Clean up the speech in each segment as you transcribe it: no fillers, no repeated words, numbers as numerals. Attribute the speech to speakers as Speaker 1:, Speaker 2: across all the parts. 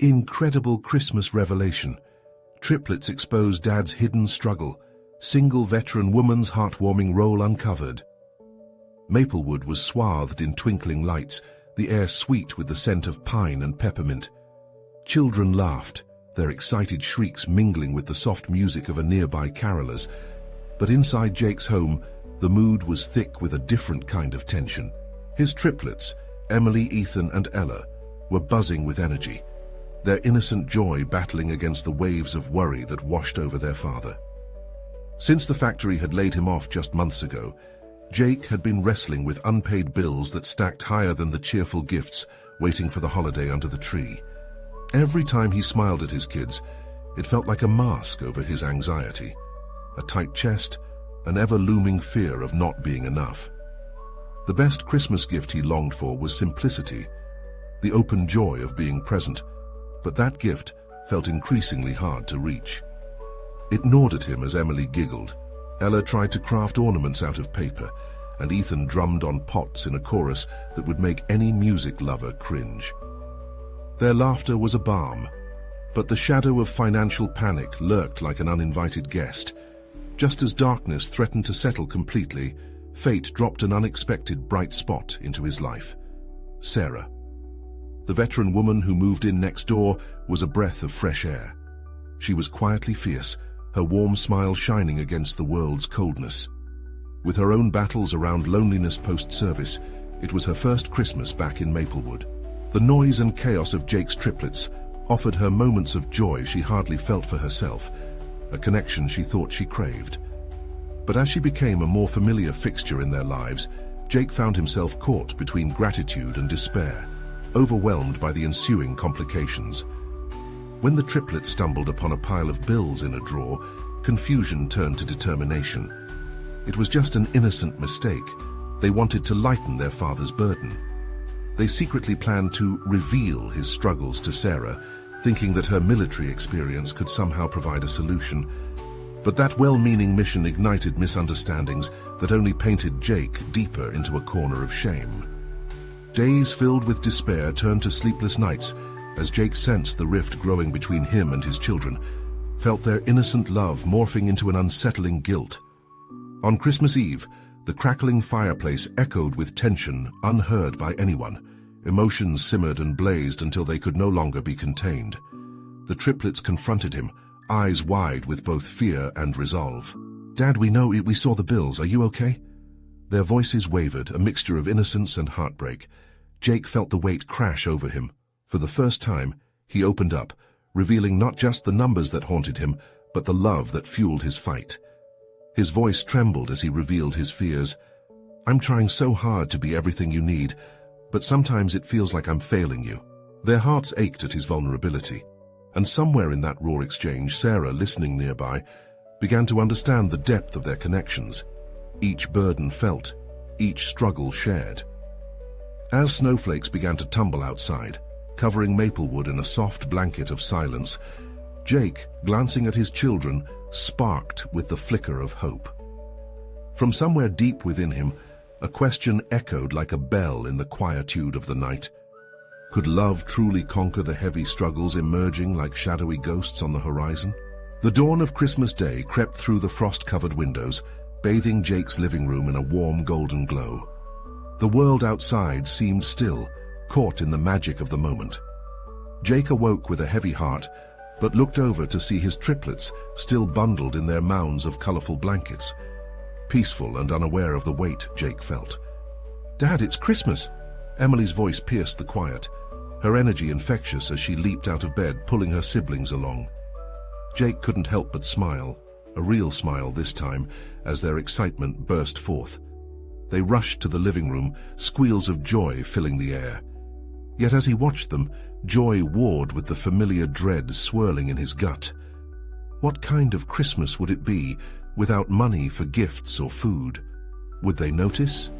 Speaker 1: Incredible Christmas revelation. Triplets expose Dad's hidden struggle. Single veteran woman's heartwarming role uncovered. Maplewood was swathed in twinkling lights, the air sweet with the scent of pine and peppermint. Children laughed, their excited shrieks mingling with the soft music of a nearby carolers. But inside Jake's home, the mood was thick with a different kind of tension. His triplets, Emily, Ethan, and Ella, were buzzing with energy, their innocent joy battling against the waves of worry that washed over their father. Since the factory had laid him off just months ago, Jake had been wrestling with unpaid bills that stacked higher than the cheerful gifts waiting for the holiday under the tree. Every time he smiled at his kids, it felt like a mask over his anxiety, a tight chest, an ever-looming fear of not being enough. The best Christmas gift he longed for was simplicity, the open joy of being present, but that gift felt increasingly hard to reach. It gnawed at him as Emily giggled. Ella tried to craft ornaments out of paper, and Ethan drummed on pots in a chorus that would make any music lover cringe. Their laughter was a balm, but the shadow of financial panic lurked like an uninvited guest. Just as darkness threatened to settle completely, fate dropped an unexpected bright spot into his life. Sarah. The veteran woman who moved in next door was a breath of fresh air. She was quietly fierce, her warm smile shining against the world's coldness. With her own battles around loneliness post-service, it was her first Christmas back in Maplewood. The noise and chaos of Jake's triplets offered her moments of joy she hardly felt for herself, a connection she thought she craved. But as she became a more familiar fixture in their lives, Jake found himself caught between gratitude and despair, overwhelmed by the ensuing complications. When the triplets stumbled upon a pile of bills in a drawer, confusion turned to determination. It was just an innocent mistake. They wanted to lighten their father's burden. They secretly planned to reveal his struggles to Sarah, thinking that her military experience could somehow provide a solution. But that well-meaning mission ignited misunderstandings that only painted Jake deeper into a corner of shame. Days filled with despair turned to sleepless nights as Jake sensed the rift growing between him and his children, felt their innocent love morphing into an unsettling guilt. On Christmas Eve, the crackling fireplace echoed with tension unheard by anyone. Emotions simmered and blazed until they could no longer be contained. The triplets confronted him, eyes wide with both fear and resolve. "Dad, we know we saw the bills. Are you okay?" Their voices wavered, a mixture of innocence and heartbreak. Jake felt the weight crash over him. For the first time, he opened up, revealing not just the numbers that haunted him, but the love that fueled his fight. His voice trembled as he revealed his fears. "I'm trying so hard to be everything you need, but sometimes it feels like I'm failing you." Their hearts ached at his vulnerability, and somewhere in that raw exchange, Sarah, listening nearby, began to understand the depth of their connections. Each burden felt, each struggle shared. As snowflakes began to tumble outside, covering Maplewood in a soft blanket of silence, Jake, glancing at his children, sparked with the flicker of hope. From somewhere deep within him, a question echoed like a bell in the quietude of the night. Could love truly conquer the heavy struggles emerging like shadowy ghosts on the horizon? The dawn of Christmas Day crept through the frost-covered windows, bathing Jake's living room in a warm golden glow. The world outside seemed still, caught in the magic of the moment. Jake awoke with a heavy heart, but looked over to see his triplets still bundled in their mounds of colorful blankets. Peaceful and unaware of the weight Jake felt. "Dad, it's Christmas!" Emily's voice pierced the quiet, her energy infectious as she leaped out of bed, pulling her siblings along. Jake couldn't help but smile, a real smile this time, as their excitement burst forth. They rushed to the living room, squeals of joy filling the air. Yet as he watched them, joy warred with the familiar dread swirling in his gut. What kind of Christmas would it be without money for gifts or food? Would they notice?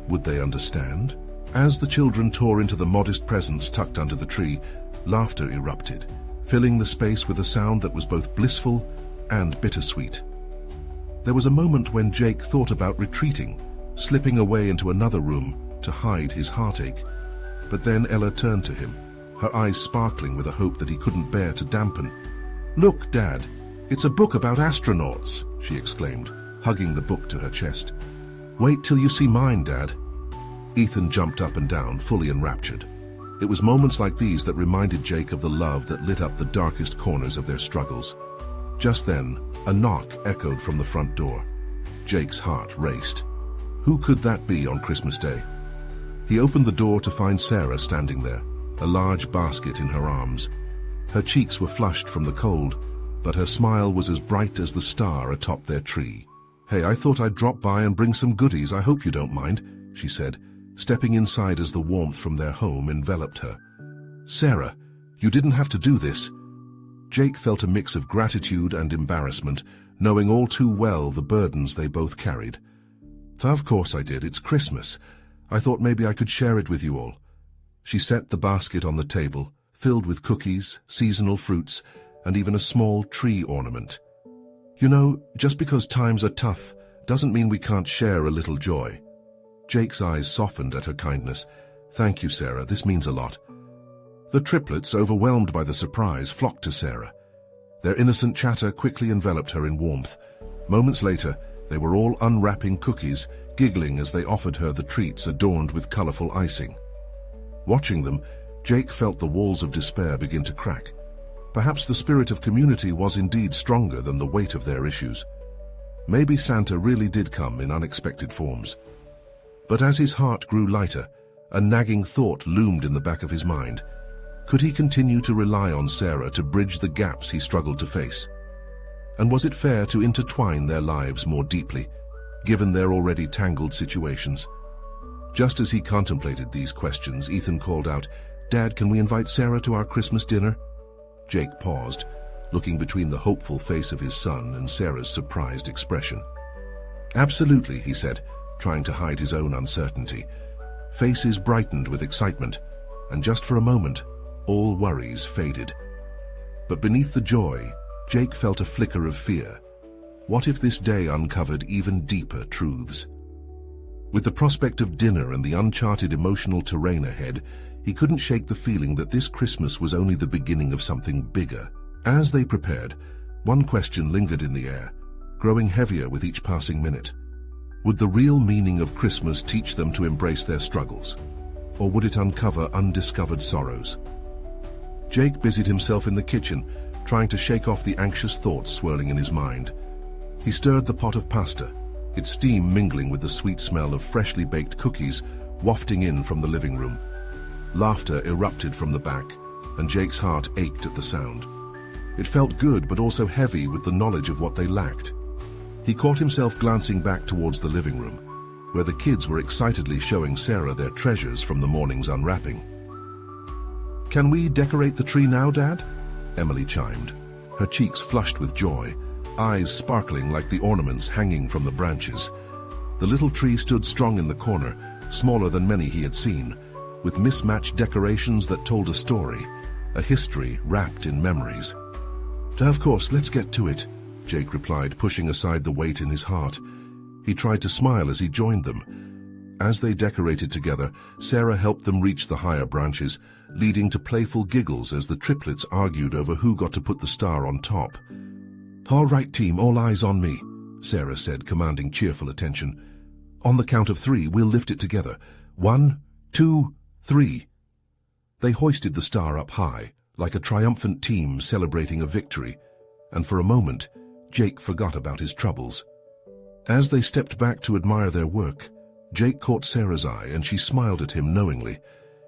Speaker 1: Would they understand? As the children tore into the modest presents tucked under the tree, laughter erupted, filling the space with a sound that was both blissful and bittersweet. There was a moment when Jake thought about retreating, slipping away into another room to hide his heartache. But then Ella turned to him, her eyes sparkling with a hope that he couldn't bear to dampen. "Look, Dad, it's a book about astronauts," she exclaimed, hugging the book to her chest. "Wait till you see mine, Dad." Ethan jumped up and down, fully enraptured. It was moments like these that reminded Jake of the love that lit up the darkest corners of their struggles. Just then, a knock echoed from the front door. Jake's heart raced. Who could that be on Christmas Day? He opened the door to find Sarah standing there, a large basket in her arms. Her cheeks were flushed from the cold, but her smile was as bright as the star atop their tree. "Hey, I thought I'd drop by and bring some goodies. I hope you don't mind," she said, stepping inside as the warmth from their home enveloped her. "Sarah, you didn't have to do this." Jake felt a mix of gratitude and embarrassment, knowing all too well the burdens they both carried. "Of course I did. It's Christmas. I thought maybe I could share it with you all." She set the basket on the table, filled with cookies, seasonal fruits, and even a small tree ornament. "You know, just because times are tough doesn't mean we can't share a little joy." Jake's eyes softened at her kindness. "Thank you, Sarah. This means a lot." The triplets, overwhelmed by the surprise, flocked to Sarah. Their innocent chatter quickly enveloped her in warmth. Moments later, they were all unwrapping cookies, giggling as they offered her the treats adorned with colorful icing. Watching them, Jake felt the walls of despair begin to crack. Perhaps the spirit of community was indeed stronger than the weight of their issues. Maybe Santa really did come in unexpected forms. But as his heart grew lighter, a nagging thought loomed in the back of his mind. Could he continue to rely on Sarah to bridge the gaps he struggled to face? And was it fair to intertwine their lives more deeply, given their already tangled situations? Just as he contemplated these questions, Ethan called out, "Dad, can we invite Sarah to our Christmas dinner?" Jake paused, looking between the hopeful face of his son and Sarah's surprised expression. "Absolutely," he said, trying to hide his own uncertainty. Faces brightened with excitement, and just for a moment, all worries faded. But beneath the joy, Jake felt a flicker of fear. What if this day uncovered even deeper truths? With the prospect of dinner and the uncharted emotional terrain ahead, he couldn't shake the feeling that this Christmas was only the beginning of something bigger. As they prepared, one question lingered in the air, growing heavier with each passing minute. Would the real meaning of Christmas teach them to embrace their struggles? Or would it uncover undiscovered sorrows? Jake busied himself in the kitchen, trying to shake off the anxious thoughts swirling in his mind. He stirred the pot of pasta, its steam mingling with the sweet smell of freshly baked cookies wafting in from the living room. Laughter erupted from the back, and Jake's heart ached at the sound. It felt good but also heavy with the knowledge of what they lacked. He caught himself glancing back towards the living room, where the kids were excitedly showing Sarah their treasures from the morning's unwrapping. "Can we decorate the tree now, Dad?" Emily chimed, her cheeks flushed with joy, eyes sparkling like the ornaments hanging from the branches. The little tree stood strong in the corner, smaller than many he had seen, with mismatched decorations that told a story, a history wrapped in memories. "Of course, let's get to it," Jake replied, pushing aside the weight in his heart. He tried to smile as he joined them. As they decorated together, Sarah helped them reach the higher branches, leading to playful giggles as the triplets argued over who got to put the star on top. "All right, team, all eyes on me," Sarah said, commanding cheerful attention. "On the count of 3, we'll lift it together. 1, 2, 3. They hoisted the star up high, like a triumphant team celebrating a victory, and for a moment, Jake forgot about his troubles. As they stepped back to admire their work, Jake caught Sarah's eye and she smiled at him knowingly.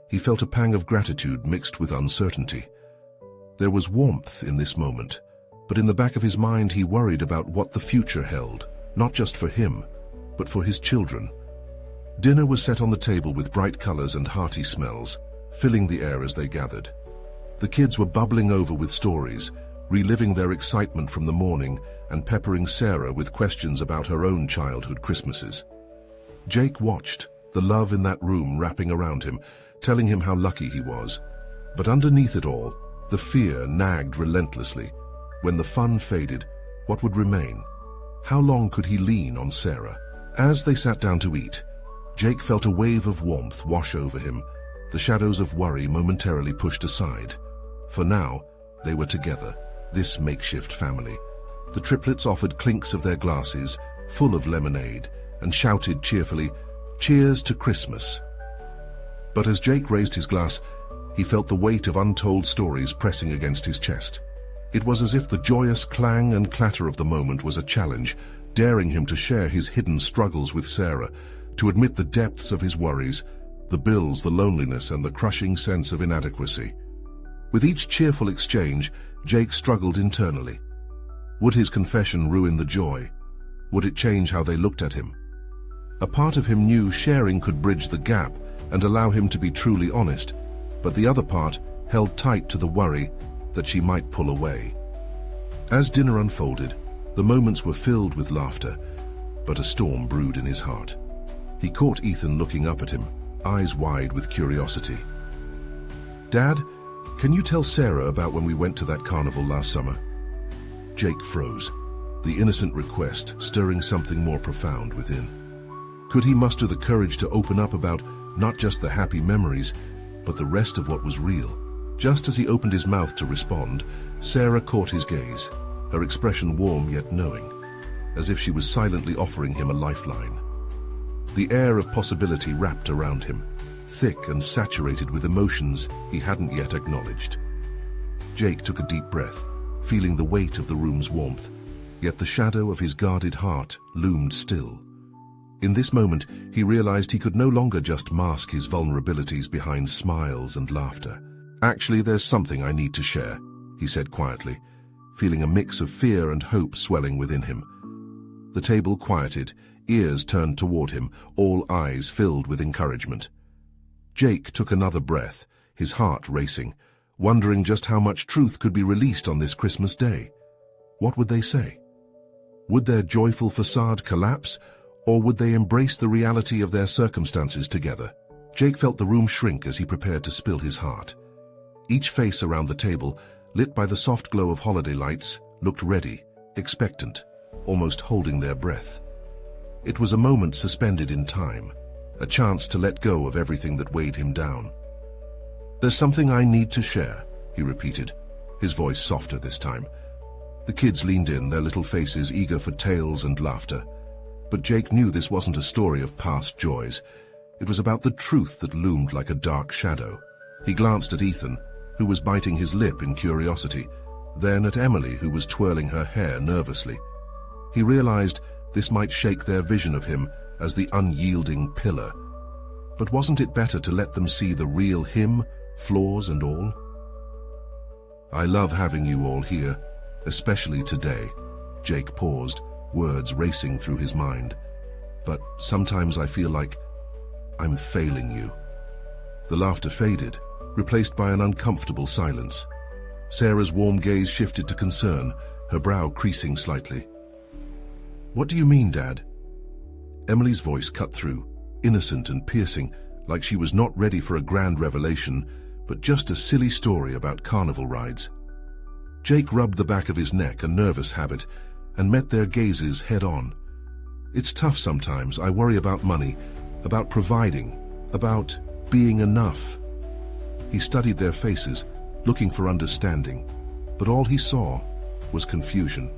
Speaker 1: He felt a pang of gratitude mixed with uncertainty. There was warmth in this moment, but in the back of his mind he worried about what the future held, not just for him, but for his children. Dinner was set on the table with bright colors and hearty smells, filling the air as they gathered. The kids were bubbling over with stories, reliving their excitement from the morning and peppering Sarah with questions about her own childhood Christmases. Jake watched, the love in that room wrapping around him, telling him how lucky he was. But underneath it all, the fear nagged relentlessly. When the fun faded, what would remain? How long could he lean on Sarah? As they sat down to eat, Jake felt a wave of warmth wash over him, the shadows of worry momentarily pushed aside. For now, they were together, this makeshift family. The triplets offered clinks of their glasses, full of lemonade, and shouted cheerfully, "Cheers to Christmas." But as Jake raised his glass, he felt the weight of untold stories pressing against his chest. It was as if the joyous clang and clatter of the moment was a challenge, daring him to share his hidden struggles with Sarah, to admit the depths of his worries, the bills, the loneliness, and the crushing sense of inadequacy. With each cheerful exchange, Jake struggled internally. Would his confession ruin the joy? Would it change how they looked at him? A part of him knew sharing could bridge the gap and allow him to be truly honest, but the other part held tight to the worry that she might pull away. As dinner unfolded, the moments were filled with laughter, but a storm brewed in his heart. He caught Ethan looking up at him, eyes wide with curiosity. "Dad, can you tell Sarah about when we went to that carnival last summer?" Jake froze, the innocent request stirring something more profound within. Could he muster the courage to open up about not just the happy memories, but the rest of what was real? Just as he opened his mouth to respond, Sarah caught his gaze, her expression warm yet knowing, as if she was silently offering him a lifeline. The air of possibility wrapped around him, thick and saturated with emotions he hadn't yet acknowledged. Jake took a deep breath, feeling the weight of the room's warmth, yet the shadow of his guarded heart loomed still. In this moment, he realized he could no longer just mask his vulnerabilities behind smiles and laughter. "Actually, there's something I need to share," he said quietly, feeling a mix of fear and hope swelling within him. The table quieted, ears turned toward him, all eyes filled with encouragement. Jake took another breath, his heart racing, wondering just how much truth could be released on this Christmas day. What would they say? Would their joyful facade collapse, or would they embrace the reality of their circumstances together? Jake felt the room shrink as he prepared to spill his heart. Each face around the table, lit by the soft glow of holiday lights, looked ready, expectant, almost holding their breath. It was a moment suspended in time, a chance to let go of everything that weighed him down. "There's something I need to share," he repeated, his voice softer this time. The kids leaned in, their little faces eager for tales and laughter. But Jake knew this wasn't a story of past joys. It was about the truth that loomed like a dark shadow. He glanced at Ethan, who was biting his lip in curiosity, then at Emily, who was twirling her hair nervously. He realized this might shake their vision of him as the unyielding pillar. But wasn't it better to let them see the real him, flaws and all? "I love having you all here, especially today." Jake paused, words racing through his mind. "But sometimes I feel like I'm failing you." The laughter faded, replaced by an uncomfortable silence. Sarah's warm gaze shifted to concern, her brow creasing slightly. "What do you mean, Dad?" Emily's voice cut through, innocent and piercing, like she was not ready for a grand revelation, but just a silly story about carnival rides. Jake rubbed the back of his neck, a nervous habit, and met their gazes head-on. "It's tough sometimes. I worry about money, about providing, about being enough." He studied their faces, looking for understanding, but all he saw was confusion.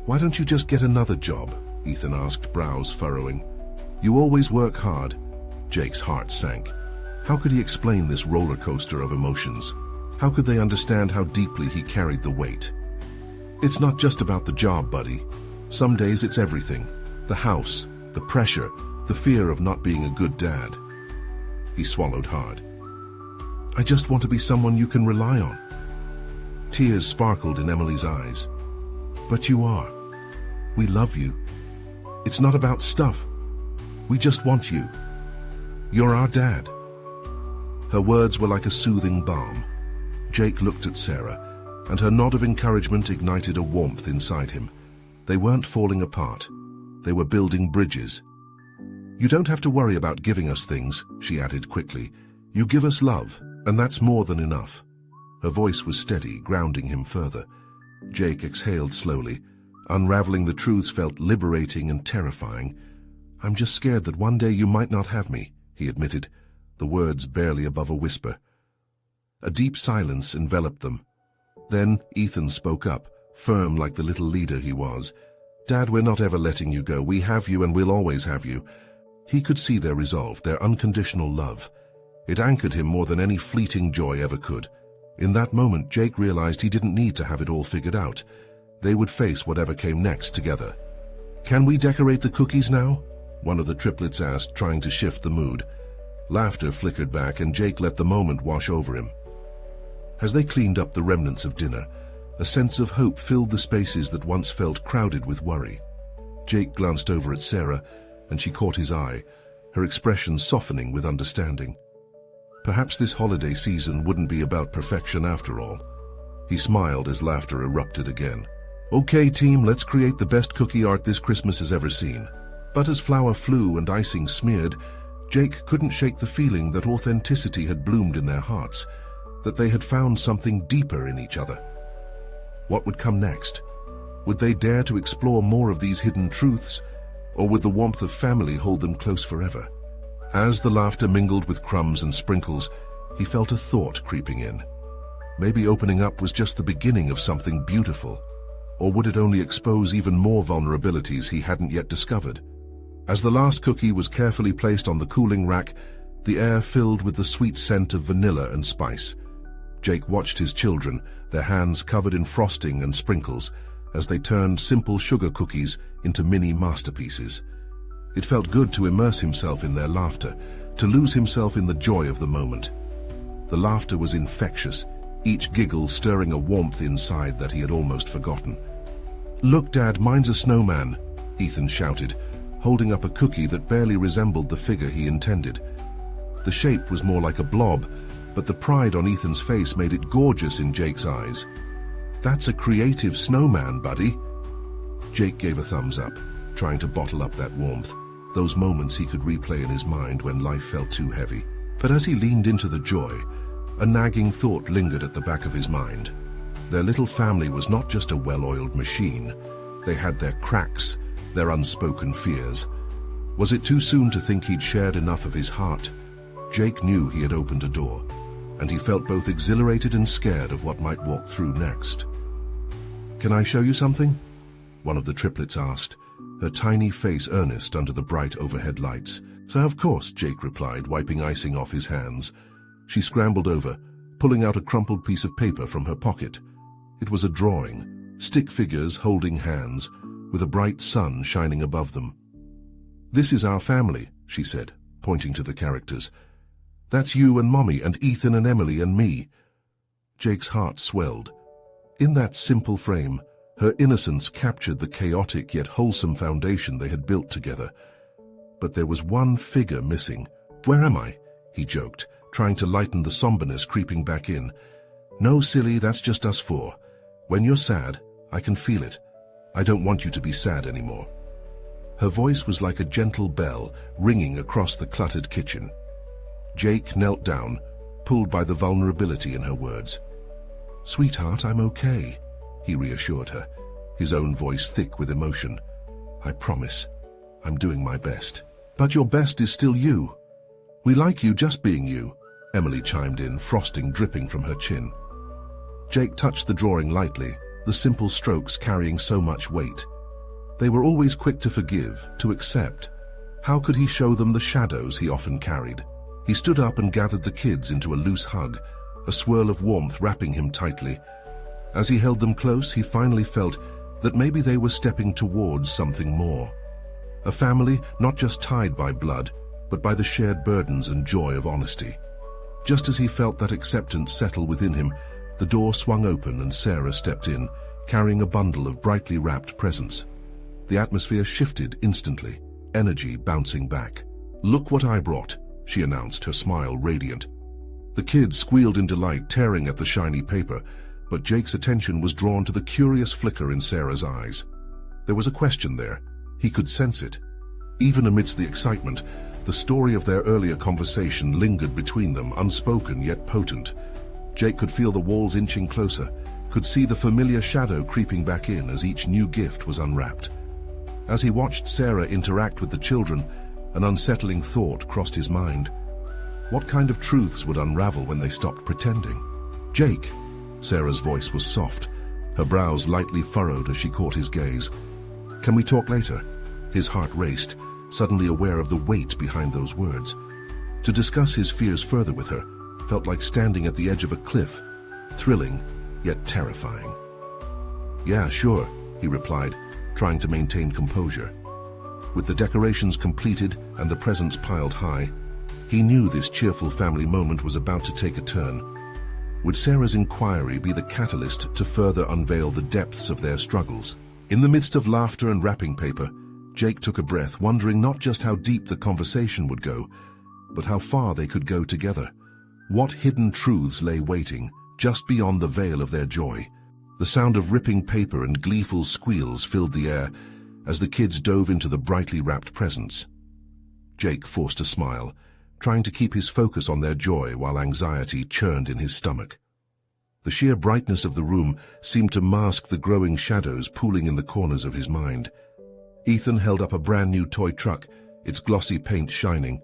Speaker 1: "Why don't you just get another job?" Ethan asked, brows furrowing. "You always work hard." Jake's heart sank. How could he explain this roller coaster of emotions? How could they understand how deeply he carried the weight? "It's not just about the job, buddy. Some days it's everything. The house, the pressure, the fear of not being a good dad." He swallowed hard. "I just want to be someone you can rely on." Tears sparkled in Emily's eyes. "But you are. We love you. It's not about stuff. We just want you. You're our dad." Her words were like a soothing balm. Jake looked at Sarah, and her nod of encouragement ignited a warmth inside him. They weren't falling apart. They were building bridges. "You don't have to worry about giving us things," she added quickly. "You give us love, and that's more than enough." Her voice was steady, grounding him further. Jake exhaled slowly. Unraveling the truths felt liberating and terrifying. "I'm just scared that one day you might not have me," he admitted, the words barely above a whisper. A deep silence enveloped them. Then Ethan spoke up, firm like the little leader he was. "Dad, we're not ever letting you go. We have you and we'll always have you." He could see their resolve, their unconditional love. It anchored him more than any fleeting joy ever could. In that moment, Jake realized he didn't need to have it all figured out. They would face whatever came next together. "Can we decorate the cookies now?" one of the triplets asked, trying to shift the mood. Laughter flickered back, and Jake let the moment wash over him. As they cleaned up the remnants of dinner, a sense of hope filled the spaces that once felt crowded with worry. Jake glanced over at Sarah, and she caught his eye, her expression softening with understanding. Perhaps this holiday season wouldn't be about perfection after all. He smiled as laughter erupted again. "Okay, team, let's create the best cookie art this Christmas has ever seen." But as flour flew and icing smeared, Jake couldn't shake the feeling that authenticity had bloomed in their hearts, that they had found something deeper in each other. What would come next? Would they dare to explore more of these hidden truths, or would the warmth of family hold them close forever? As the laughter mingled with crumbs and sprinkles, he felt a thought creeping in. Maybe opening up was just the beginning of something beautiful, or would it only expose even more vulnerabilities he hadn't yet discovered? As the last cookie was carefully placed on the cooling rack, the air filled with the sweet scent of vanilla and spice. Jake watched his children, their hands covered in frosting and sprinkles, as they turned simple sugar cookies into mini masterpieces. It felt good to immerse himself in their laughter, to lose himself in the joy of the moment. The laughter was infectious, each giggle stirring a warmth inside that he had almost forgotten. "Look, Dad, mine's a snowman," Ethan shouted, holding up a cookie that barely resembled the figure he intended. The shape was more like a blob, but the pride on Ethan's face made it gorgeous in Jake's eyes. "That's a creative snowman, buddy." Jake gave a thumbs up, trying to bottle up that warmth, those moments he could replay in his mind when life felt too heavy. But as he leaned into the joy, a nagging thought lingered at the back of his mind. Their little family was not just a well-oiled machine. They had their cracks, their unspoken fears. Was it too soon to think he'd shared enough of his heart? Jake knew he had opened a door, and he felt both exhilarated and scared of what might walk through next. "Can I show you something?" one of the triplets asked, her tiny face earnest under the bright overhead lights. "So of course," Jake replied, wiping icing off his hands. She scrambled over, pulling out a crumpled piece of paper from her pocket. It was a drawing, stick figures holding hands, with a bright sun shining above them. "This is our family," she said, pointing to the characters. "That's you and Mommy and Ethan and Emily and me." Jake's heart swelled. In that simple frame, her innocence captured the chaotic yet wholesome foundation they had built together. But there was one figure missing. "Where am I?" he joked, trying to lighten the somberness creeping back in. "No, silly, that's just us four. When you're sad, I can feel it. I don't want you to be sad anymore." Her voice was like a gentle bell ringing across the cluttered kitchen. Jake knelt down, pulled by the vulnerability in her words. "Sweetheart, I'm okay," he reassured her, his own voice thick with emotion. "I promise. I'm doing my best." "But your best is still you. We like you just being you," Emily chimed in, frosting dripping from her chin. Jake touched the drawing lightly, the simple strokes carrying so much weight. They were always quick to forgive, to accept. How could he show them the shadows he often carried? He stood up and gathered the kids into a loose hug, a swirl of warmth wrapping him tightly. As he held them close, he finally felt that maybe they were stepping towards something more. A family not just tied by blood, but by the shared burdens and joy of honesty. Just as he felt that acceptance settle within him, the door swung open and Sarah stepped in, carrying a bundle of brightly wrapped presents. The atmosphere shifted instantly, energy bouncing back. "Look what I brought," she announced, her smile radiant. The kids squealed in delight, tearing at the shiny paper, but Jake's attention was drawn to the curious flicker in Sarah's eyes. There was a question there. He could sense it. Even amidst the excitement, the story of their earlier conversation lingered between them, unspoken yet potent. Jake could feel the walls inching closer, could see the familiar shadow creeping back in as each new gift was unwrapped. As he watched Sarah interact with the children, an unsettling thought crossed his mind. What kind of truths would unravel when they stopped pretending? Jake. Sarah's voice was soft, her brows lightly furrowed as she caught his gaze. Can we talk later? His heart raced, suddenly aware of the weight behind those words. To discuss his fears further with her felt like standing at the edge of a cliff, thrilling yet terrifying. Yeah, sure, he replied, trying to maintain composure. With the decorations completed and the presents piled high, he knew this cheerful family moment was about to take a turn. Would Sarah's inquiry be the catalyst to further unveil the depths of their struggles? In the midst of laughter and wrapping paper, Jake took a breath, wondering not just how deep the conversation would go, but how far they could go together. What hidden truths lay waiting, just beyond the veil of their joy? The sound of ripping paper and gleeful squeals filled the air as the kids dove into the brightly wrapped presents. Jake forced a smile, trying to keep his focus on their joy while anxiety churned in his stomach. The sheer brightness of the room seemed to mask the growing shadows pooling in the corners of his mind. Ethan held up a brand new toy truck, its glossy paint shining.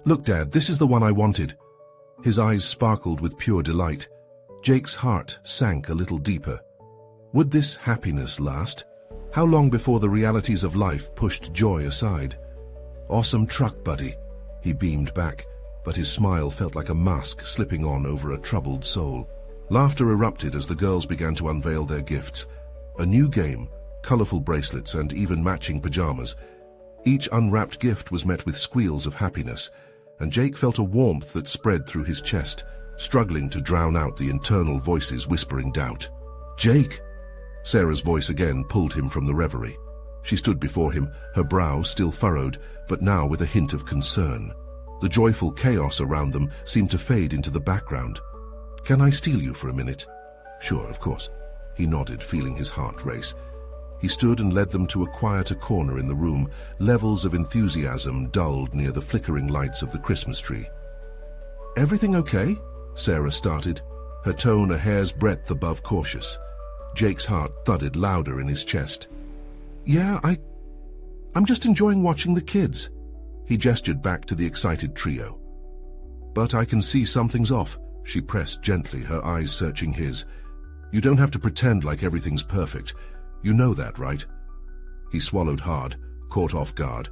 Speaker 1: Look, Dad, this is the one I wanted. His eyes sparkled with pure delight. Jake's heart sank a little deeper. Would this happiness last? How long before the realities of life pushed joy aside? Awesome truck, buddy, he beamed back, but his smile felt like a mask slipping on over a troubled soul. Laughter erupted as the girls began to unveil their gifts. A new game, colorful bracelets, and even matching pajamas. Each unwrapped gift was met with squeals of happiness, and Jake felt a warmth that spread through his chest, struggling to drown out the internal voices whispering doubt. Jake! Sarah's voice again pulled him from the reverie. She stood before him, her brow still furrowed, but now with a hint of concern. The joyful chaos around them seemed to fade into the background. Can I steal you for a minute? Sure, of course. He nodded, feeling his heart race. He stood and led them to a quieter corner in the room, levels of enthusiasm dulled near the flickering lights of the Christmas tree. Everything okay? Sarah started, her tone a hair's breadth above cautious. Jake's heart thudded louder in his chest. Yeah, I'm just enjoying watching the kids. He gestured back to the excited trio. But I can see something's off, she pressed gently, her eyes searching his. You don't have to pretend like everything's perfect. You know that, right? He swallowed hard, caught off guard.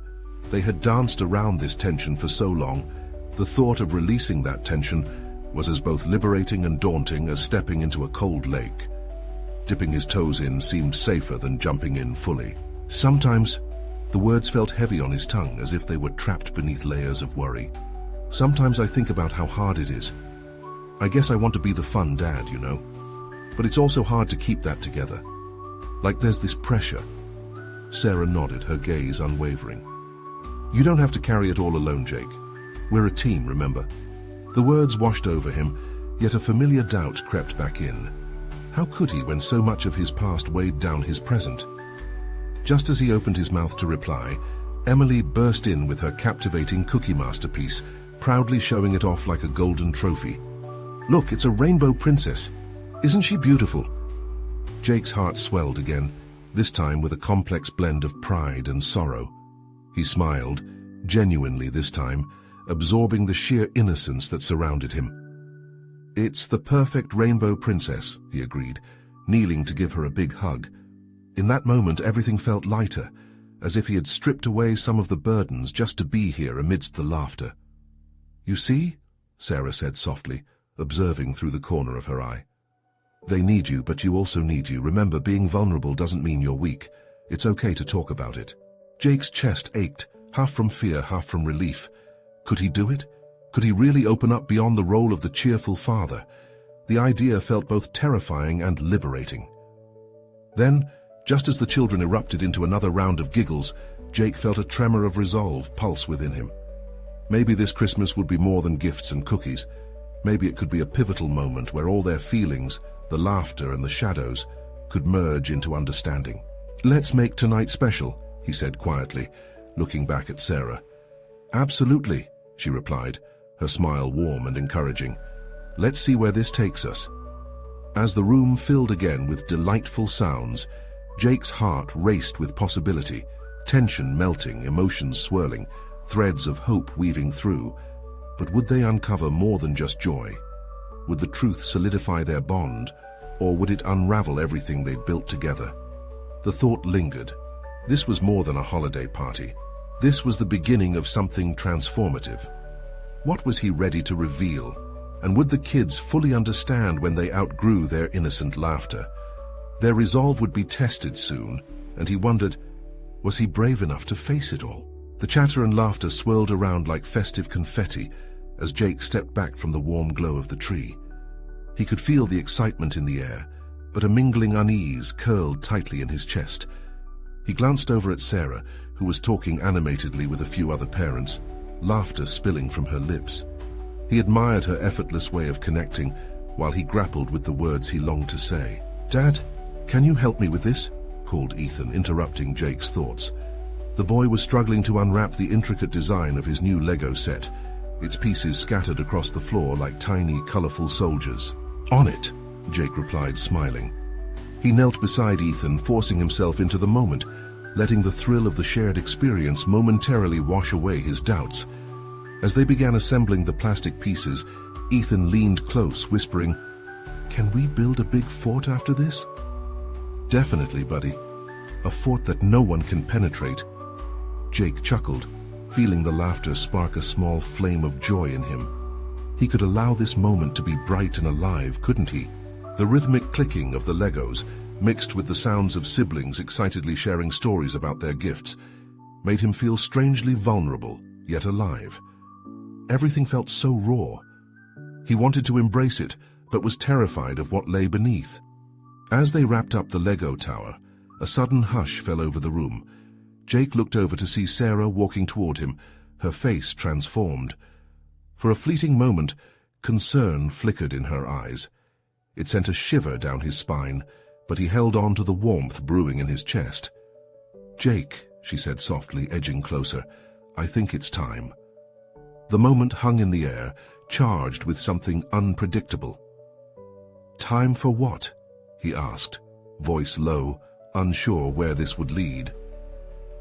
Speaker 1: They had danced around this tension for so long. The thought of releasing that tension was as both liberating and daunting as stepping into a cold lake. Dipping his toes in seemed safer than jumping in fully. Sometimes, the words felt heavy on his tongue, as if they were trapped beneath layers of worry. Sometimes I think about how hard it is. I guess I want to be the fun dad, you know. But it's also hard to keep that together. Like there's this pressure. Sarah nodded, her gaze unwavering. You don't have to carry it all alone, Jake. We're a team, remember? The words washed over him, yet a familiar doubt crept back in. How could he when so much of his past weighed down his present? Just as he opened his mouth to reply, Emily burst in with her captivating cookie masterpiece, proudly showing it off like a golden trophy. Look, it's a rainbow princess. Isn't she beautiful? Jake's heart swelled again, this time with a complex blend of pride and sorrow. He smiled, genuinely this time, absorbing the sheer innocence that surrounded him. It's the perfect rainbow princess, he agreed, kneeling to give her a big hug. In that moment, everything felt lighter, as if he had stripped away some of the burdens just to be here amidst the laughter. You see? Sarah said softly, observing through the corner of her eye. They need you, but you also need you. Remember, being vulnerable doesn't mean you're weak. It's okay to talk about it. Jake's chest ached, half from fear, half from relief. Could he do it? Could he really open up beyond the role of the cheerful father? The idea felt both terrifying and liberating. Then, just as the children erupted into another round of giggles, Jake felt a tremor of resolve pulse within him. Maybe this Christmas would be more than gifts and cookies. Maybe it could be a pivotal moment where all their feelings, the laughter and the shadows, could merge into understanding. Let's make tonight special, he said quietly, looking back at Sarah. Absolutely, she replied, her smile warm and encouraging. Let's see where this takes us. As the room filled again with delightful sounds, Jake's heart raced with possibility, tension melting, emotions swirling, threads of hope weaving through. But would they uncover more than just joy? Would the truth solidify their bond, or would it unravel everything they'd built together? The thought lingered. This was more than a holiday party. This was the beginning of something transformative. What was he ready to reveal? And would the kids fully understand when they outgrew their innocent laughter? Their resolve would be tested soon, and he wondered, was he brave enough to face it all? The chatter and laughter swirled around like festive confetti as Jake stepped back from the warm glow of the tree. He could feel the excitement in the air, but a mingling unease curled tightly in his chest. He glanced over at Sarah, who was talking animatedly with a few other parents, laughter spilling from her lips. He admired her effortless way of connecting, while he grappled with the words he longed to say. "Dad, can you help me with this?" called Ethan, interrupting Jake's thoughts. The boy was struggling to unwrap the intricate design of his new Lego set, its pieces scattered across the floor like tiny, colorful soldiers. "On it," Jake replied, smiling. He knelt beside Ethan, forcing himself into the moment, letting the thrill of the shared experience momentarily wash away his doubts. As they began assembling the plastic pieces, Ethan leaned close, whispering, "Can we build a big fort after this?" "Definitely, buddy. A fort that no one can penetrate." Jake chuckled, feeling the laughter spark a small flame of joy in him. He could allow this moment to be bright and alive, couldn't he? The rhythmic clicking of the Legos, mixed with the sounds of siblings excitedly sharing stories about their gifts, made him feel strangely vulnerable, yet alive. Everything felt so raw. He wanted to embrace it, but was terrified of what lay beneath. As they wrapped up the Lego tower, a sudden hush fell over the room. Jake looked over to see Sarah walking toward him, her face transformed. For a fleeting moment, concern flickered in her eyes. It sent a shiver down his spine, but he held on to the warmth brewing in his chest. "Jake," she said softly, edging closer, "I think it's time." The moment hung in the air, charged with something unpredictable. "Time for what?" he asked, voice low, unsure where this would lead.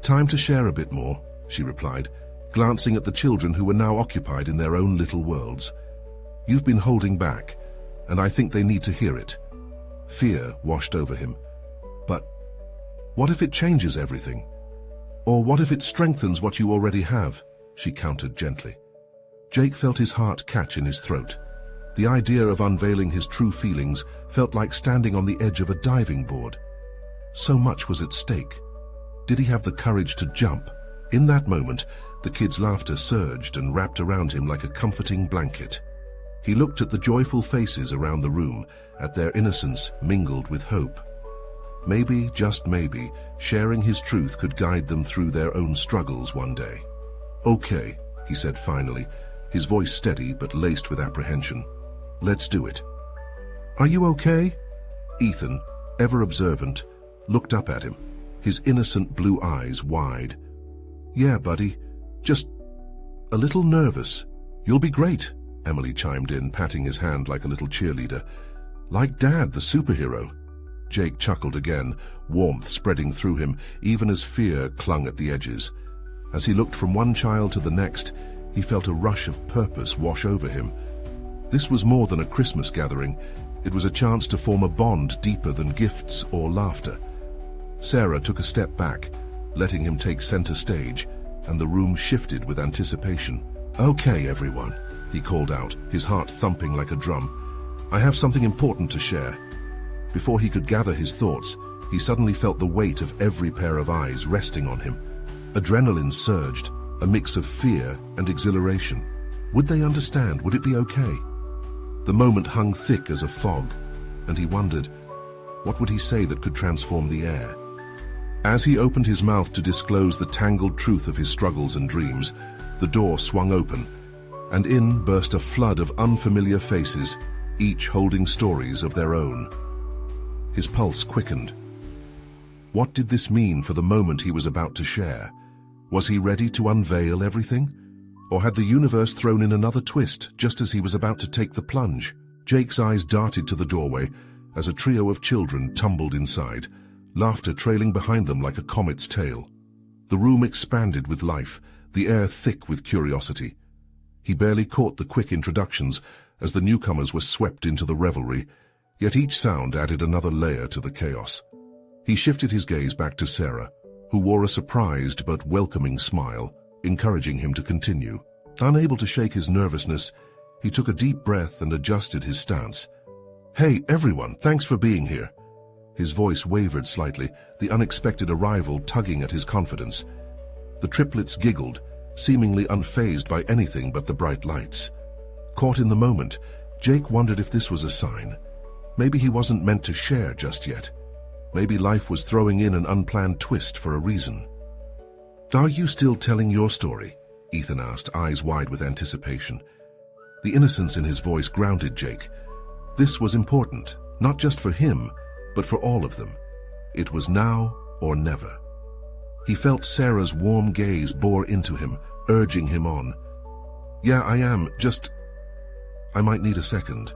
Speaker 1: "Time to share a bit more," she replied, glancing at the children who were now occupied in their own little worlds. "You've been holding back, and I think they need to hear it." Fear washed over him. "But what if it changes everything? Or what if it strengthens what you already have?" she countered gently. Jake felt his heart catch in his throat. The idea of unveiling his true feelings felt like standing on the edge of a diving board. So much was at stake. Did he have the courage to jump? In that moment, the kids' laughter surged and wrapped around him like a comforting blanket. He looked at the joyful faces around the room, at their innocence mingled with hope. Maybe, just maybe, sharing his truth could guide them through their own struggles one day. "Okay," he said finally, his voice steady but laced with apprehension. "Let's do it." "Are you okay?" Ethan, ever observant, looked up at him, his innocent blue eyes wide. "Yeah, buddy, just a little nervous." "You'll be great," Emily chimed in, patting his hand like a little cheerleader. "Like Dad, the superhero." Jake chuckled again, warmth spreading through him, even as fear clung at the edges. As he looked from one child to the next, he felt a rush of purpose wash over him. This was more than a Christmas gathering. It was a chance to form a bond deeper than gifts or laughter. Sarah took a step back, letting him take center stage, and the room shifted with anticipation. "Okay, everyone," he called out, his heart thumping like a drum. "I have something important to share." Before he could gather his thoughts, he suddenly felt the weight of every pair of eyes resting on him. Adrenaline surged, a mix of fear and exhilaration. Would they understand? Would it be okay? The moment hung thick as a fog, and he wondered, what would he say that could transform the air? As he opened his mouth to disclose the tangled truth of his struggles and dreams, the door swung open, and in burst a flood of unfamiliar faces, each holding stories of their own. His pulse quickened. What did this mean for the moment he was about to share? Was he ready to unveil everything? Or had the universe thrown in another twist just as he was about to take the plunge? Jake's eyes darted to the doorway as a trio of children tumbled inside, laughter trailing behind them like a comet's tail. The room expanded with life, the air thick with curiosity. He barely caught the quick introductions as the newcomers were swept into the revelry, yet each sound added another layer to the chaos. He shifted his gaze back to Sarah, who wore a surprised but welcoming smile, encouraging him to continue. Unable to shake his nervousness, he took a deep breath and adjusted his stance. "Hey, everyone, thanks for being here." His voice wavered slightly, the unexpected arrival tugging at his confidence. The triplets giggled, seemingly unfazed by anything but the bright lights. Caught in the moment, Jake wondered if this was a sign. Maybe he wasn't meant to share just yet. Maybe life was throwing in an unplanned twist for a reason. "Are you still telling your story?" Ethan asked, eyes wide with anticipation. The innocence in his voice grounded Jake. This was important, not just for him, but for all of them. It was now or never. He felt Sarah's warm gaze bore into him, urging him on. "Yeah, I am, I might need a second."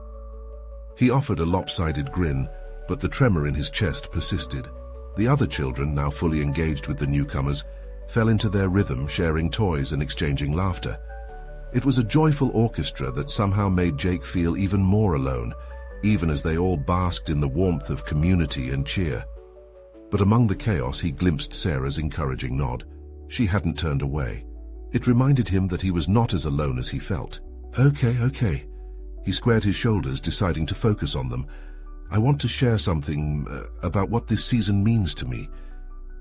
Speaker 1: He offered a lopsided grin, but the tremor in his chest persisted. The other children, now fully engaged with the newcomers, fell into their rhythm, sharing toys and exchanging laughter. It was a joyful orchestra that somehow made Jake feel even more alone, even as they all basked in the warmth of community and cheer. But among the chaos, he glimpsed Sarah's encouraging nod. She hadn't turned away. It reminded him that he was not as alone as he felt. Okay. He squared his shoulders, deciding to focus on them. "I want to share something about what this season means to me.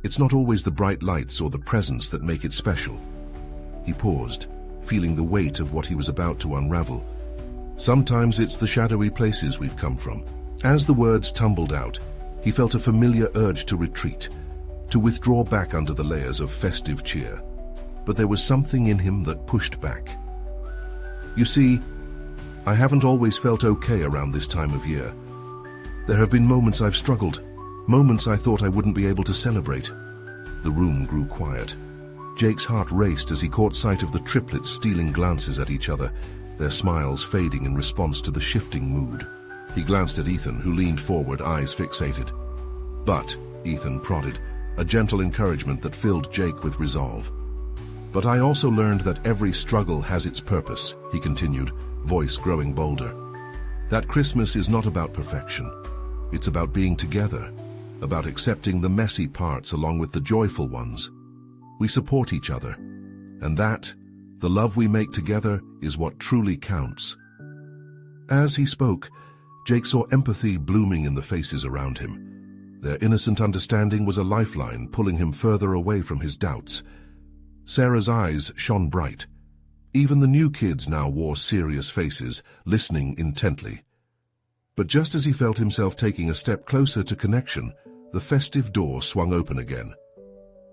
Speaker 1: It's not always the bright lights or the presents that make it special." He paused, feeling the weight of what he was about to unravel. "Sometimes it's the shadowy places we've come from." As the words tumbled out, he felt a familiar urge to retreat, to withdraw back under the layers of festive cheer. But there was something in him that pushed back. "You see, I haven't always felt okay around this time of year. There have been moments I've struggled, moments I thought I wouldn't be able to celebrate." The room grew quiet. Jake's heart raced as he caught sight of the triplets stealing glances at each other, their smiles fading in response to the shifting mood. He glanced at Ethan, who leaned forward, eyes fixated. "But," Ethan prodded, a gentle encouragement that filled Jake with resolve. "But I also learned that every struggle has its purpose," he continued, voice growing bolder. "That Christmas is not about perfection. It's about being together, about accepting the messy parts along with the joyful ones. We support each other, and that, the love we make together, is what truly counts." As he spoke, Jake saw empathy blooming in the faces around him. Their innocent understanding was a lifeline, pulling him further away from his doubts. Sarah's eyes shone bright. Even the new kids now wore serious faces, listening intently. But just as he felt himself taking a step closer to connection, the festive door swung open again.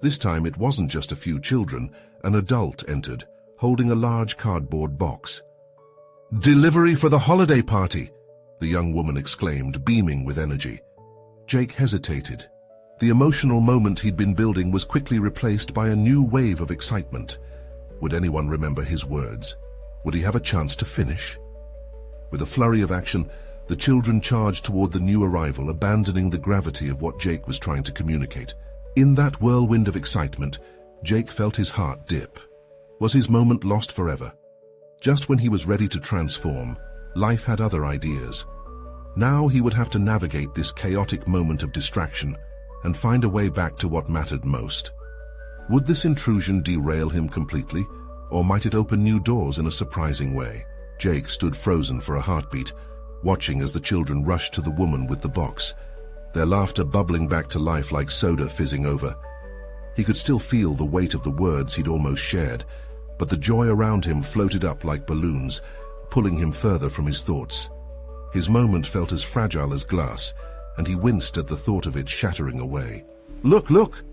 Speaker 1: This time it wasn't just a few children. An adult entered, holding a large cardboard box. "Delivery for the holiday party!" the young woman exclaimed, beaming with energy. Jake hesitated. The emotional moment he'd been building was quickly replaced by a new wave of excitement. Would anyone remember his words? Would he have a chance to finish? With a flurry of action, the children charged toward the new arrival, abandoning the gravity of what Jake was trying to communicate. In that whirlwind of excitement, Jake felt his heart dip. Was his moment lost forever? Just when he was ready to transform, life had other ideas. Now he would have to navigate this chaotic moment of distraction and find a way back to what mattered most. Would this intrusion derail him completely, or might it open new doors in a surprising way? Jake stood frozen for a heartbeat, watching as the children rushed to the woman with the box, their laughter bubbling back to life like soda fizzing over. He could still feel the weight of the words he'd almost shared, but the joy around him floated up like balloons, pulling him further from his thoughts. His moment felt as fragile as glass, and he winced at the thought of it shattering away. "Look, look!"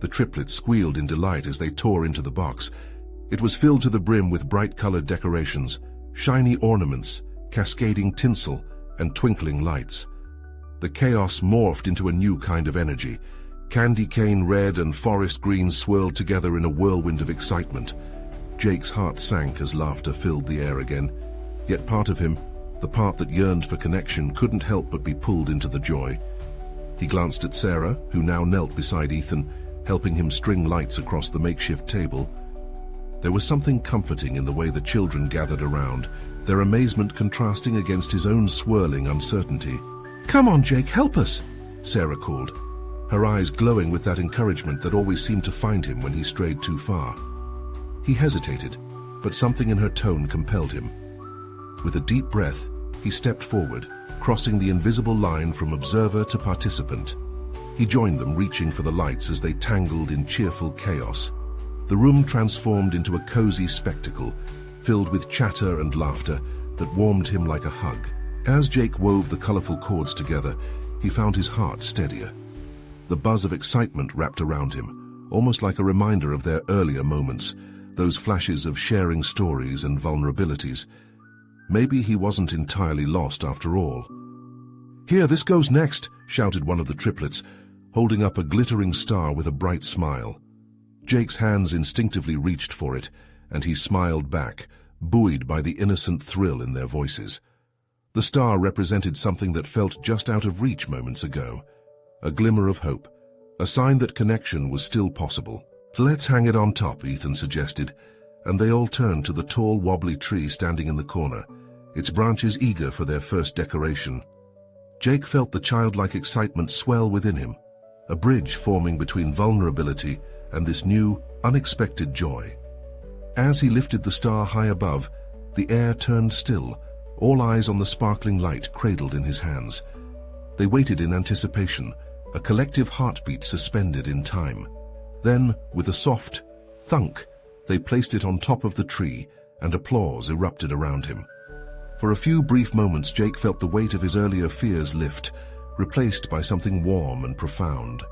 Speaker 1: The triplets squealed in delight as they tore into the box. It was filled to the brim with bright-colored decorations, shiny ornaments, cascading tinsel, and twinkling lights. The chaos morphed into a new kind of energy. Candy cane red and forest green swirled together in a whirlwind of excitement. Jake's heart sank as laughter filled the air again. Yet part of him, the part that yearned for connection, couldn't help but be pulled into the joy. He glanced at Sarah, who now knelt beside Ethan, helping him string lights across the makeshift table. There was something comforting in the way the children gathered around, their amazement contrasting against his own swirling uncertainty. "Come on, Jake, help us," Sarah called, her eyes glowing with that encouragement that always seemed to find him when he strayed too far. He hesitated, but something in her tone compelled him. With a deep breath, he stepped forward, crossing the invisible line from observer to participant. He joined them, reaching for the lights as they tangled in cheerful chaos. The room transformed into a cozy spectacle, filled with chatter and laughter that warmed him like a hug. As Jake wove the colorful cords together, he found his heart steadier. The buzz of excitement wrapped around him, almost like a reminder of their earlier moments, those flashes of sharing stories and vulnerabilities. Maybe he wasn't entirely lost after all. "Here, this goes next," shouted one of the triplets, holding up a glittering star with a bright smile. Jake's hands instinctively reached for it, and he smiled back, buoyed by the innocent thrill in their voices. The star represented something that felt just out of reach moments ago, a glimmer of hope, a sign that connection was still possible. "Let's hang it on top," Ethan suggested, and they all turned to the tall, wobbly tree standing in the corner, its branches eager for their first decoration. Jake felt the childlike excitement swell within him, a bridge forming between vulnerability and this new, unexpected joy. As he lifted the star high above, the air turned still, all eyes on the sparkling light cradled in his hands. They waited in anticipation, a collective heartbeat suspended in time. Then, with a soft thunk, they placed it on top of the tree, and applause erupted around him. For a few brief moments, Jake felt the weight of his earlier fears lift, replaced by something warm and profound.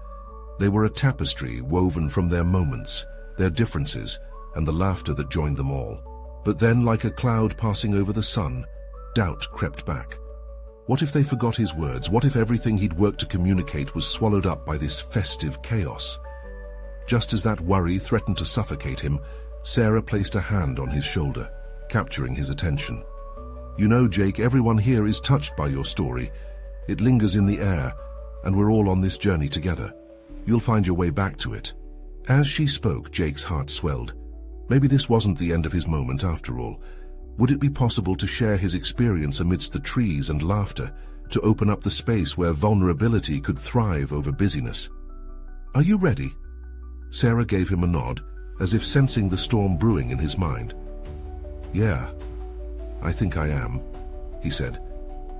Speaker 1: They were a tapestry woven from their moments, their differences, and the laughter that joined them all. But then, like a cloud passing over the sun, doubt crept back. What if they forgot his words? What if everything he'd worked to communicate was swallowed up by this festive chaos? Just as that worry threatened to suffocate him, Sarah placed a hand on his shoulder, capturing his attention. "You know, Jake, everyone here is touched by your story. It lingers in the air, and we're all on this journey together. You'll find your way back to it." As she spoke, Jake's heart swelled. Maybe this wasn't the end of his moment after all. Would it be possible to share his experience amidst the trees and laughter, to open up the space where vulnerability could thrive over busyness? "Are you ready?" Sarah gave him a nod, as if sensing the storm brewing in his mind. "Yeah, I think I am," he said,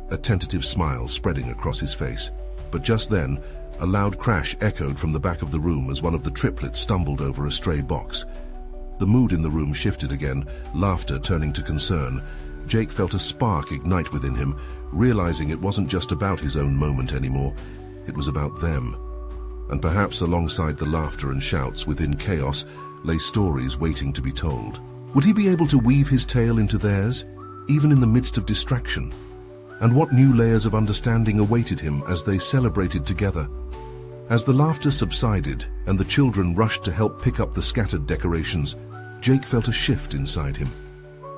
Speaker 1: a tentative smile spreading across his face. But just then, a loud crash echoed from the back of the room as one of the triplets stumbled over a stray box. The mood in the room shifted again, laughter turning to concern. Jake felt a spark ignite within him, realizing it wasn't just about his own moment anymore, it was about them. And perhaps alongside the laughter and shouts within chaos lay stories waiting to be told. Would he be able to weave his tale into theirs, even in the midst of distraction? And what new layers of understanding awaited him as they celebrated together? As the laughter subsided and the children rushed to help pick up the scattered decorations, Jake felt a shift inside him.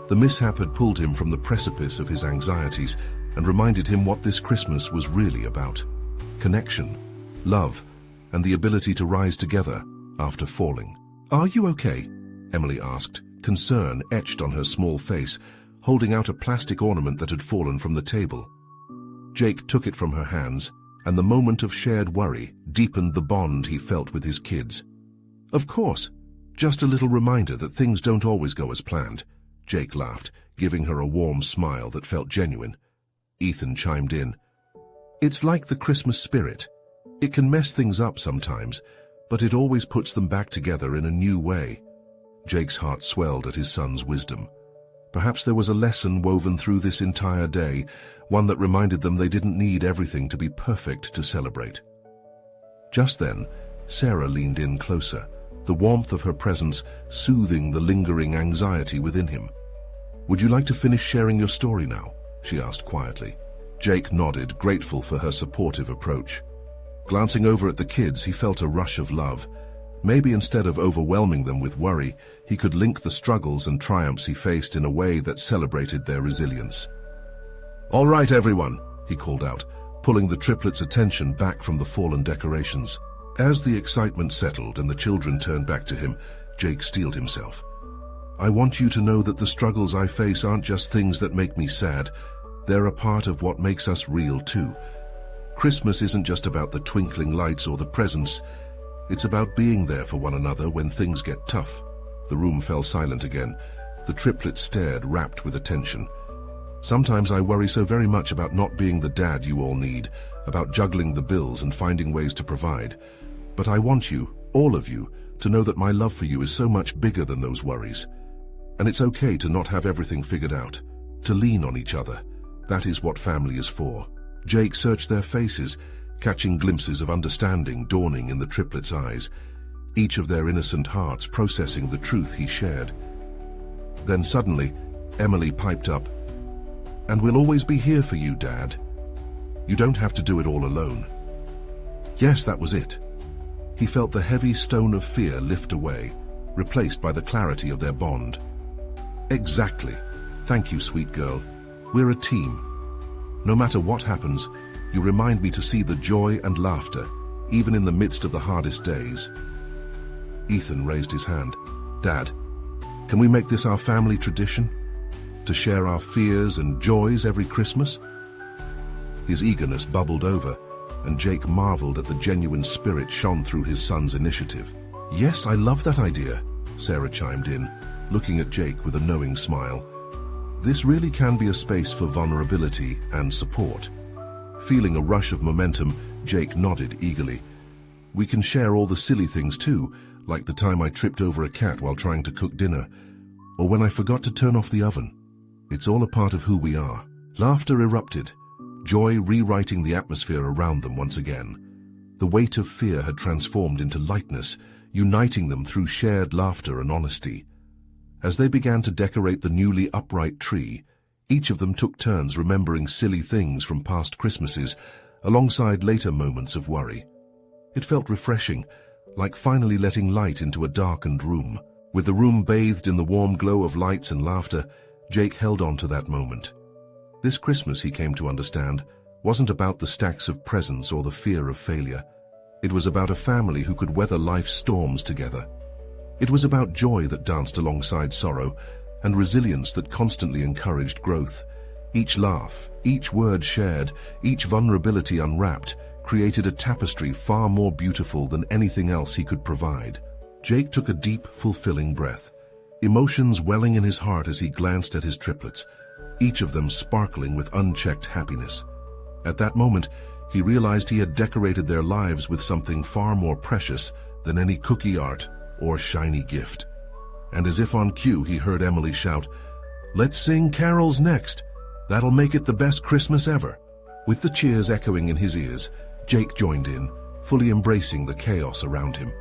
Speaker 1: The mishap had pulled him from the precipice of his anxieties and reminded him what this Christmas was really about: connection, love, and the ability to rise together after falling. "Are you okay?" Emily asked, concern etched on her small face, holding out a plastic ornament that had fallen from the table. Jake took it from her hands, and the moment of shared worry deepened the bond he felt with his kids. "Of course, just a little reminder that things don't always go as planned," Jake laughed, giving her a warm smile that felt genuine. Ethan chimed in. "It's like the Christmas spirit. It can mess things up sometimes, but it always puts them back together in a new way." Jake's heart swelled at his son's wisdom. Perhaps there was a lesson woven through this entire day, one that reminded them they didn't need everything to be perfect to celebrate. Just then, Sarah leaned in closer, the warmth of her presence soothing the lingering anxiety within him. "Would you like to finish sharing your story now?" she asked quietly. Jake nodded, grateful for her supportive approach. Glancing over at the kids, he felt a rush of love. Maybe instead of overwhelming them with worry, he could link the struggles and triumphs he faced in a way that celebrated their resilience. "All right, everyone," he called out, pulling the triplets' attention back from the fallen decorations. As the excitement settled and the children turned back to him, Jake steeled himself. I want you to know that the struggles I face aren't just things that make me sad. They're a part of what makes us real too. Christmas isn't just about the twinkling lights or the presents. It's about being there for one another when things get tough. The room fell silent again. The triplets stared, rapt with attention. Sometimes I worry so very much about not being the dad you all need, about juggling the bills and finding ways to provide. But I want you, all of you, to know that my love for you is so much bigger than those worries. And it's okay to not have everything figured out, to lean on each other. That is what family is for. Jake searched their faces, catching glimpses of understanding dawning in the triplets' eyes, each of their innocent hearts processing the truth he shared. Then suddenly, Emily piped up, "And we'll always be here for you, Dad. You don't have to do it all alone." Yes, that was it. He felt the heavy stone of fear lift away, replaced by the clarity of their bond. Exactly. Thank you, sweet girl. We're a team. No matter what happens, you remind me to see the joy and laughter, even in the midst of the hardest days. Ethan raised his hand. Dad, can we make this our family tradition? To share our fears and joys every Christmas? His eagerness bubbled over, and Jake marveled at the genuine spirit shone through his son's initiative. Yes, I love that idea, Sarah chimed in, looking at Jake with a knowing smile. This really can be a space for vulnerability and support. Feeling a rush of momentum, Jake nodded eagerly. We can share all the silly things too, like the time I tripped over a cat while trying to cook dinner, or when I forgot to turn off the oven. It's all a part of who we are. Laughter erupted, joy rewriting the atmosphere around them once again. The weight of fear had transformed into lightness, uniting them through shared laughter and honesty. As they began to decorate the newly upright tree, each of them took turns remembering silly things from past Christmases, alongside later moments of worry. It felt refreshing, like finally letting light into a darkened room. With the room bathed in the warm glow of lights and laughter, Jake held on to that moment. This Christmas, he came to understand, wasn't about the stacks of presents or the fear of failure. It was about a family who could weather life's storms together. It was about joy that danced alongside sorrow, and resilience that constantly encouraged growth. Each laugh, each word shared, each vulnerability unwrapped, created a tapestry far more beautiful than anything else he could provide. Jake took a deep, fulfilling breath, emotions welling in his heart as he glanced at his triplets, each of them sparkling with unchecked happiness. At that moment, he realized he had decorated their lives with something far more precious than any cookie art or shiny gift. And as if on cue, he heard Emily shout, "Let's sing carols next. That'll make it the best Christmas ever." With the cheers echoing in his ears, Jake joined in, fully embracing the chaos around him.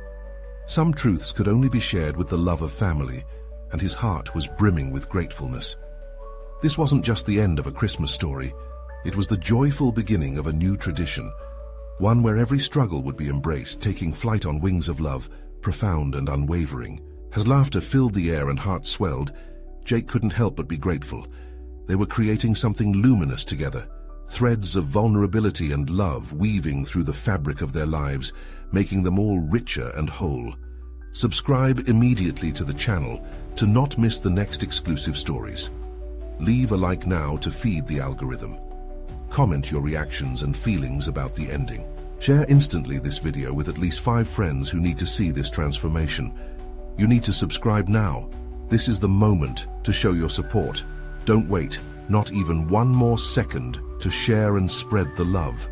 Speaker 1: Some truths could only be shared with the love of family, and his heart was brimming with gratefulness. This wasn't just the end of a Christmas story. It was the joyful beginning of a new tradition, one where every struggle would be embraced, taking flight on wings of love, profound and unwavering. As laughter filled the air and hearts swelled, Jake couldn't help but be grateful. They were creating something luminous together, threads of vulnerability and love weaving through the fabric of their lives, making them all richer and whole. Subscribe immediately to the channel to not miss the next exclusive stories. Leave a like now to feed the algorithm. Comment your reactions and feelings about the ending. Share instantly this video with at least 5 friends who need to see this transformation. You need to subscribe now. This is the moment to show your support. Don't wait, not even one more second, to share and spread the love.